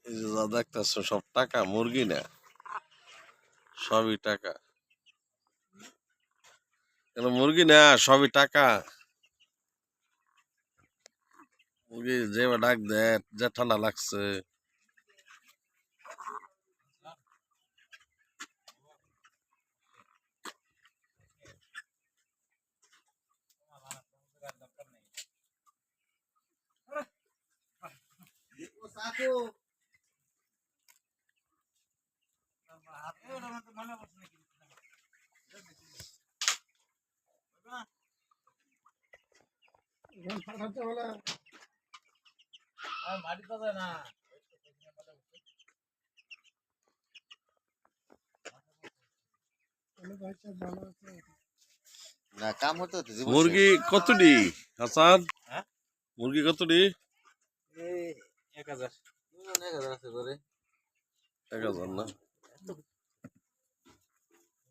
এই যে যা দেখতেছো সব টাকা, মুরগি না, সবই টাকা। কেন মুরগি না, সবই টাকা। মুরগি যে ডাক দেয় যে ঠান্ডা লাগছে। না কাম হতে হতে জীবন মুরগি শেষ। কতটি হাসান? হ্যাঁ? মুরগি কতটি? এই 1000 1000 আছে করে 1000 না?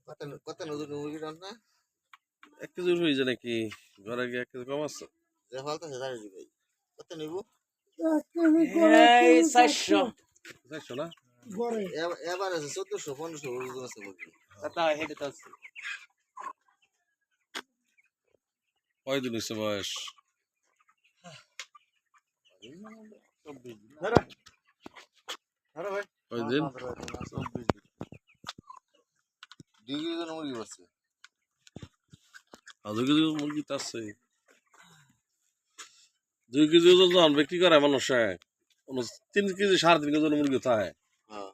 কত কত নতুন মুরগি রান না 1 কেজি হয়ে যায় নাকি? ঘরে গিয়ে 1 কেজি কম আছে। যে ফলতা সেটা দিবে কত নিব এই 400 দেখছো না? এবার আছে 1400 1500 ওজন আছে মুরগি কথা হেডে তো আছে কয়দিন হয়েছে বয়স? ধরো ধরো ভাই কয়দিন? 2 কেজি ওজন মুরগি আছে 2 কেজি মুরগি তো আছে। 2 কেজি ওজন যখন বিক্রি করে মানুষ 3 কেজি 3.5 কেজি ওজন মুরগি থাকে। হ্যাঁ